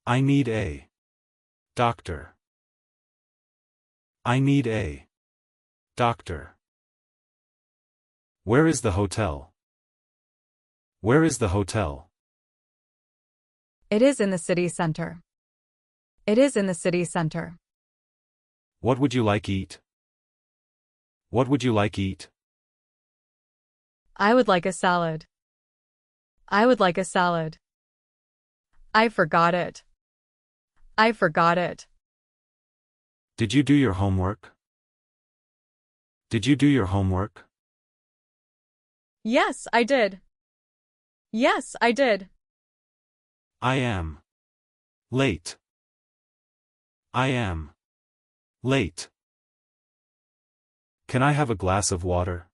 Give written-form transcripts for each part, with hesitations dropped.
I need a doctor. I need a doctor. Where is the hotel? Where is the hotel? It is in the city center. It is in the city center. What would you like eat? What would you like eat? I would like a salad. I would like a salad. I forgot it. I forgot it. Did you do your homework? Did you do your homework? Yes, I did. Yes, I did. I am late. I am late. Can I have a glass of water?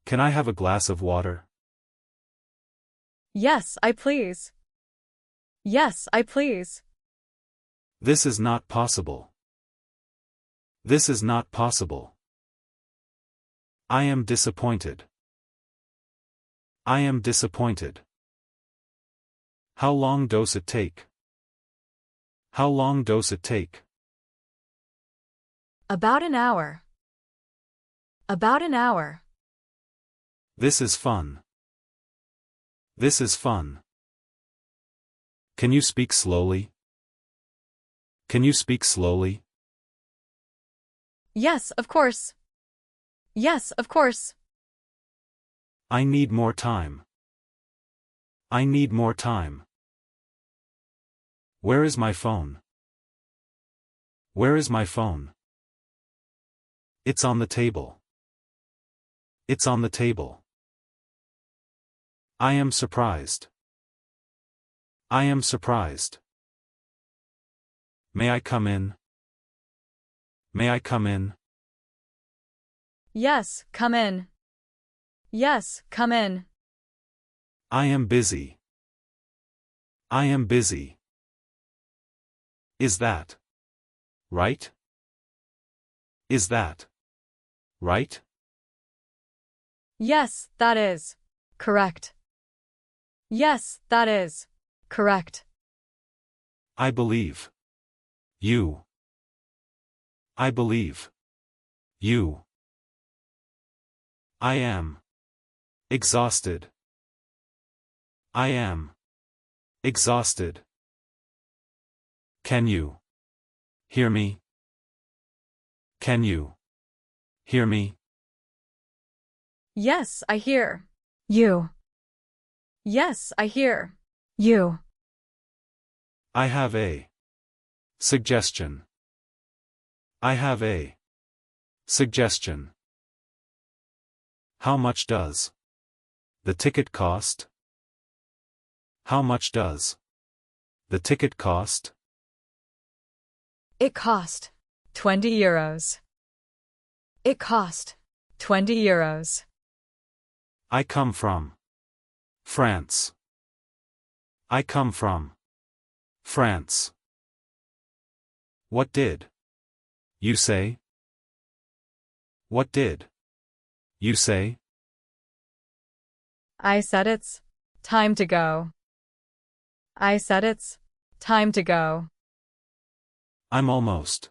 Can I have a glass of water? Yes, I please. Yes, I please. This is not possible. This is not possible. I am disappointed. I am disappointed. How long does it take? How long does it take? About an hour. About an hour. This is fun. This is fun. Can you speak slowly? Can you speak slowly? Yes, of course. Yes, of course. I need more time. I need more time. Where is my phone? Where is my phone? It's on the table. It's on the table. I am surprised. I am surprised. May I come in? May I come in? Yes, come in. Yes, come in. I am busy. I am busy. Is that right? Is that right? Yes, that is correct. Yes, that is correct. I believe you. I believe you. I am exhausted. I am exhausted. Can you hear me? Can you hear me? Yes, I hear you. Yes, I hear you. I have a suggestion. I have a suggestion. How much does the ticket cost? How much does the ticket cost? It cost 20 euros. It cost 20 euros. I come from France. I come from France. What did you say? What did you say? I said it's time to go. I said it's time to go. I'm almost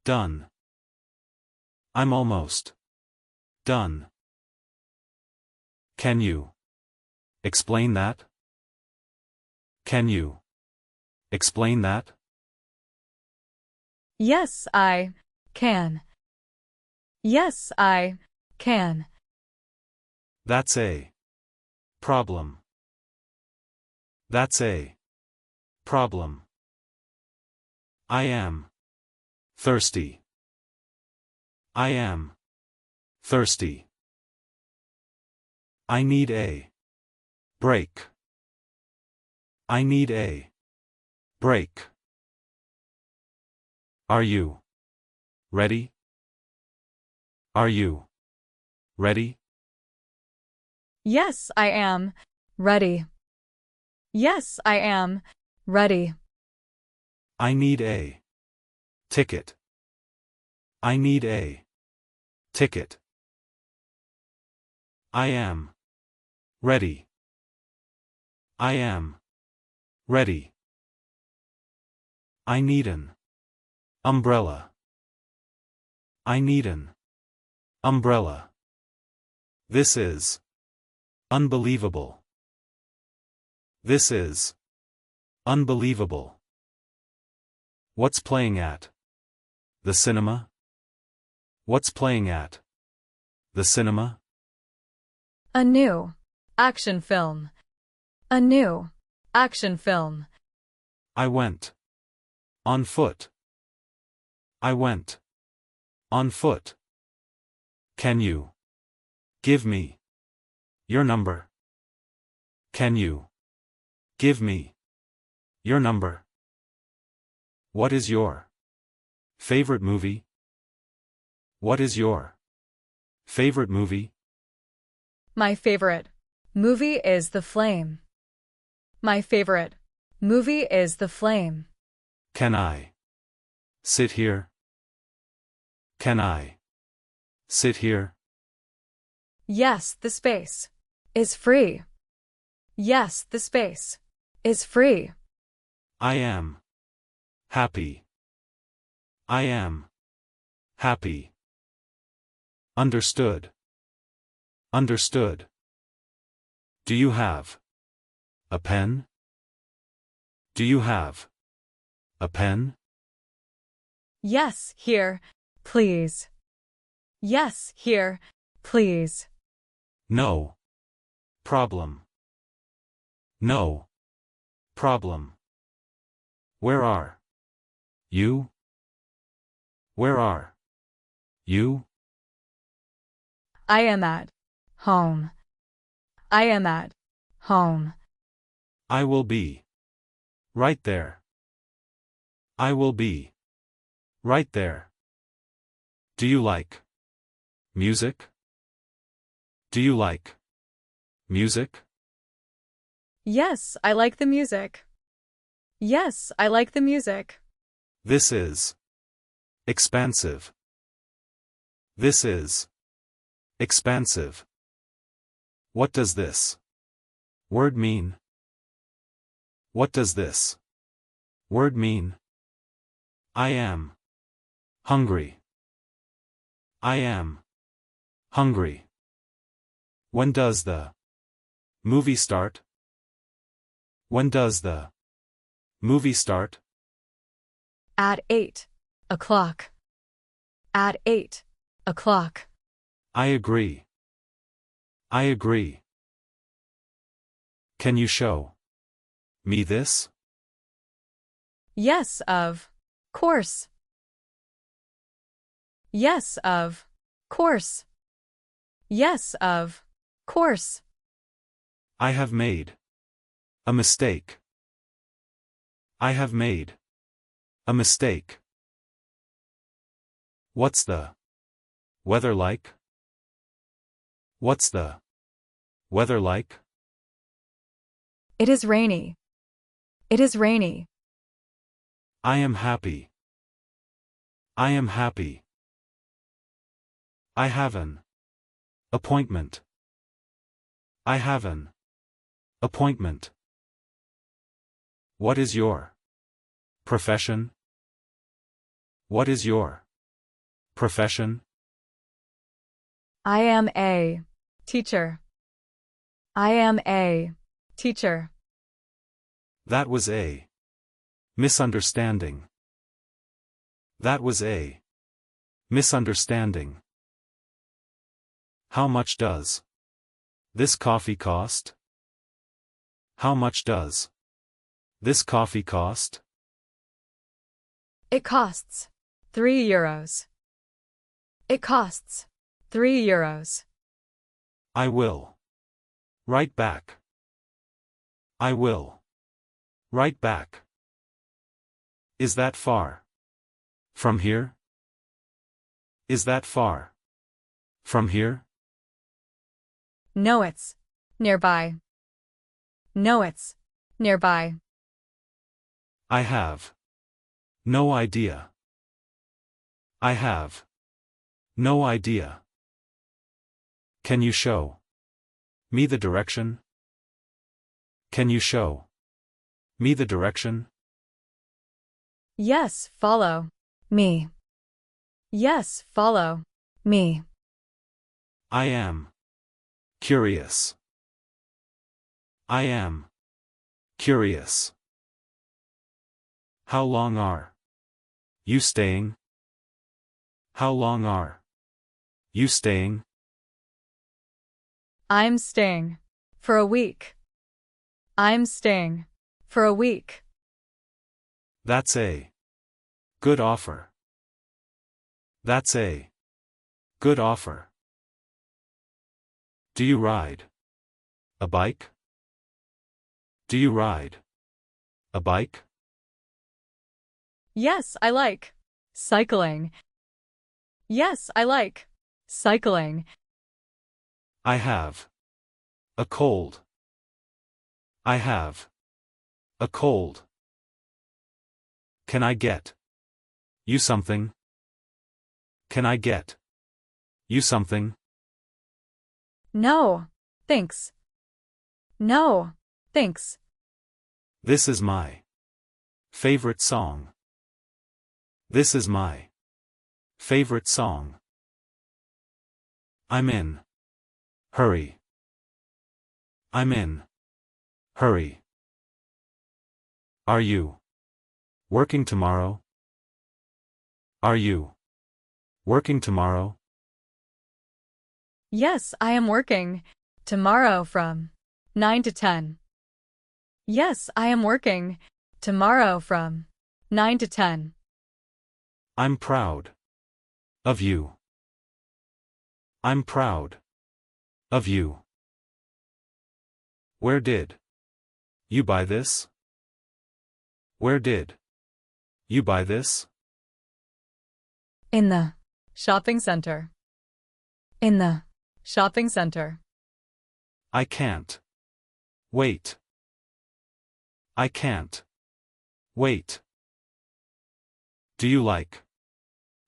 done. I'm almost done. Can you explain that? Can you explain that? Yes, I can. Yes, I can. That's a problem. That's a problem. I am thirsty. I am thirsty. I need a break. I need a break. Are you ready? Are you ready? Yes, I am ready. Yes, I am ready. I need a ticket. I need a ticket. I am ready. I am ready. I need an umbrella. I need an umbrella. This is unbelievable. This is unbelievable. What's playing at the cinema? What's playing at the cinema? A new action film. A new action film. I went on foot. I went on foot. Can you give me your number? Can you give me your number? What is your favorite movie? What is your favorite movie? My favorite movie is The Flame. My favorite movie is The Flame. Can I sit here? Can I sit here? Yes, the space is free. Yes, the space is free. I am happy. I am happy. Understood. Understood. Do you have a pen? Do you have a pen? Yes, here, please. Yes, here, please. No problem. No problem. Where are you? Where are you? I am at home. I am at home. I will be right there. I will be right there. Do you like music? Do you like music? Yes, I like the music. Yes, I like the music. This is expansive. This is expansive. What does this word mean? What does this word mean? I am hungry. I am hungry. When does the movie start? When does the movie start? At 8 o'clock. At 8 o'clock. I agree. I agree. Can you show me this? Yes, of course. Yes, of course. Yes, of course. I have made a mistake. I have made a mistake. What's the weather like? What's the weather like? It is rainy. It is rainy. I am happy. I am happy. I have an appointment. I have an appointment. What is your profession? What is your profession? I am a teacher. I am a teacher. That was a misunderstanding. That was a misunderstanding. How much does this coffee cost? How much does this coffee cost? It costs 3 euros. It costs 3 euros. I will write back. I will write back. Is that far from here? Is that far from here? No, it's nearby. No, it's nearby. I have no idea. I have no idea. Can you show me the direction? Can you show me the direction? Yes, follow me. Yes, follow me. I am curious. I am curious. How long are you staying? How long are you staying? I'm staying for a week. I'm staying for a week. That's a good offer. That's a good offer. Do you ride a bike? Do you ride a bike? Yes, I like cycling. Yes, I like cycling. I have a cold. I have a cold. Can I get you something? Can I get you something? No, thanks. No, thanks. This is my favorite song. This is my favorite song. I'm in hurry. I'm in hurry. Are you working tomorrow? Are you working tomorrow? Yes, I am working tomorrow from 9 to 10. Yes, I am working tomorrow from 9 to 10. I'm proud of you. I'm proud of you. Where did you buy this? Where did you buy this? In the shopping center. In the shopping center. I can't wait. I can't wait. Do you like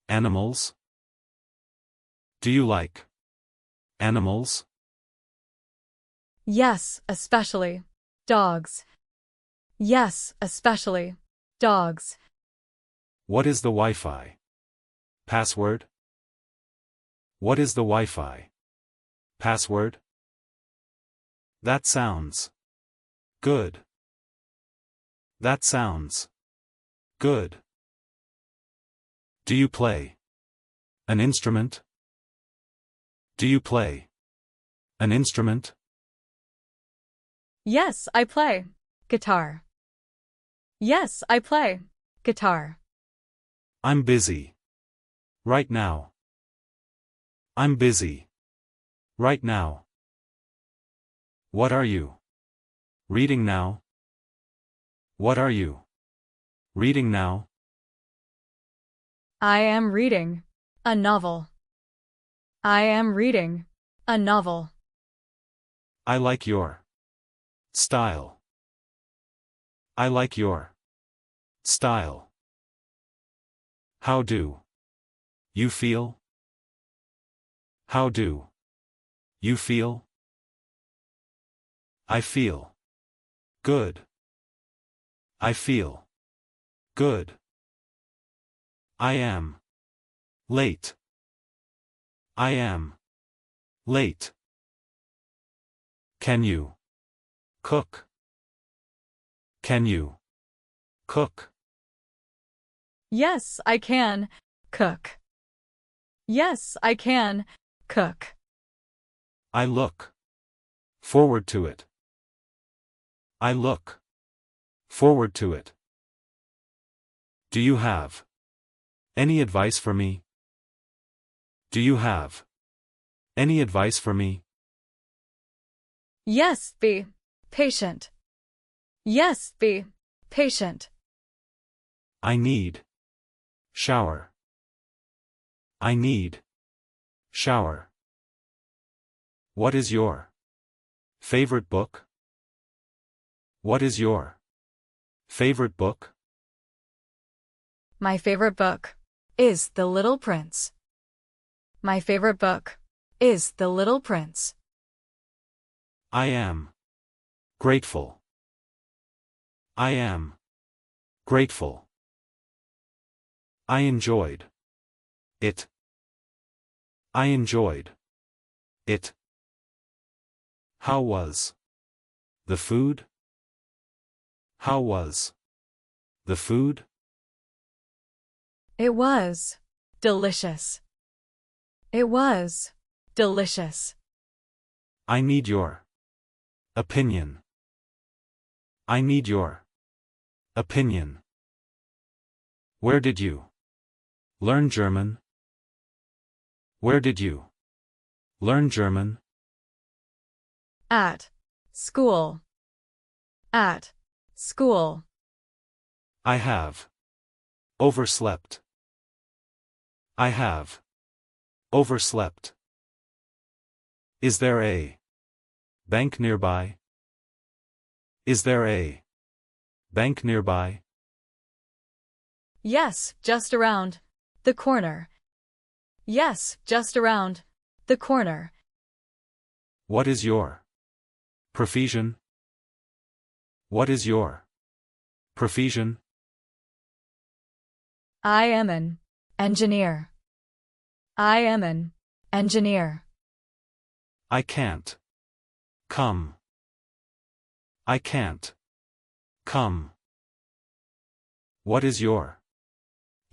animals? Do you like animals? Yes, especially dogs. Yes, especially dogs. What is the Wi-Fi password? What is the Wi-Fi password? That sounds good. That sounds good. Do you play an instrument? Do you play an instrument? Yes, I play guitar. Yes, I play guitar. I'm busy right now. I'm busy right now. What are you reading now? What are you reading now? I am reading a novel. I am reading a novel. I like your style. I like your style. How do you feel? How do you feel? I feel good. I feel good. I am late. I am late. Can you cook? Can you cook? Yes, I can cook. Yes, I can cook. I look forward to it. I look forward to it. Do you have any advice for me? Do you have any advice for me? Yes, be patient. Yes, be patient. I need shower. I need shower. What is your favorite book? What is your favorite book? My favorite book is The Little Prince. My favorite book is The Little Prince. I am grateful. I am grateful. I enjoyed it. I enjoyed it. How was the food? How was the food? It was delicious. It was delicious. I need your opinion. I need your opinion. Where did you learn German? Where did you learn German? At school. At school. I have overslept. I have overslept. Is there a bank nearby? Is there a bank nearby? Yes, just around the corner. Yes, just around the corner. What is your profession? What is your profession? I am an engineer. I am an engineer. I can't come. I can't come. What is your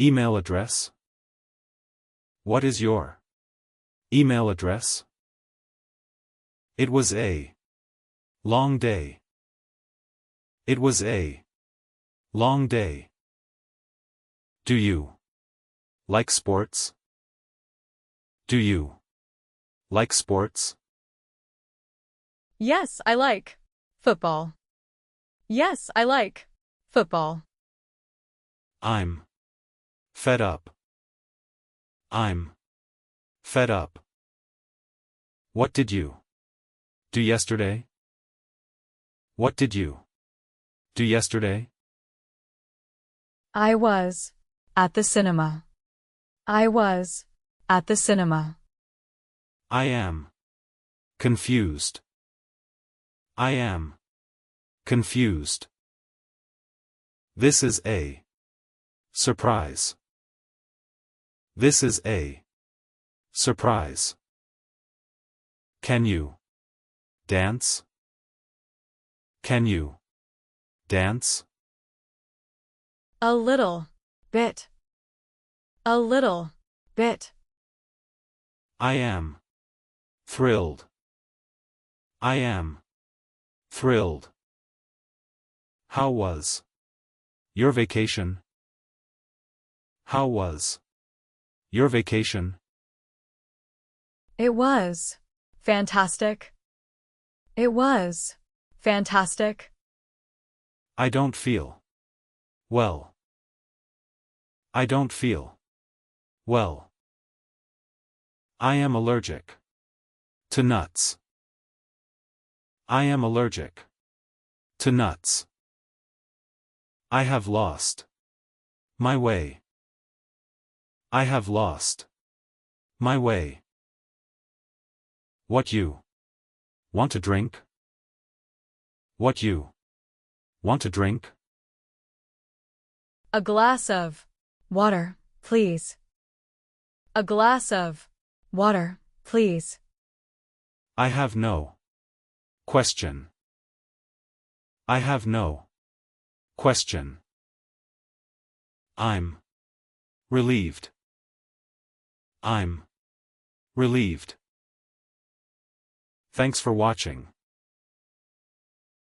email address? What is your email address? It was a long day. It was a long day. Do you like sports? Do you like sports? Yes, I like football. Yes, I like football. I'm fed up. I'm fed up. What did you do yesterday? What did you do yesterday? I was at the cinema. I was at the cinema. I am confused. I am confused. This is a surprise. This is a surprise. Can you dance? Can you dance? A little bit. A little bit. I am thrilled. I am thrilled. How was your vacation? How was your vacation? It was fantastic. It was fantastic. I don't feel well. I don't feel well. I am allergic to nuts. I am allergic to nuts. I have lost my way. I have lost my way. What you want to drink? What you want to drink? A glass of water, please. A glass of water, please. I have no question. I have no question. I'm relieved. I'm relieved. Thanks for watching.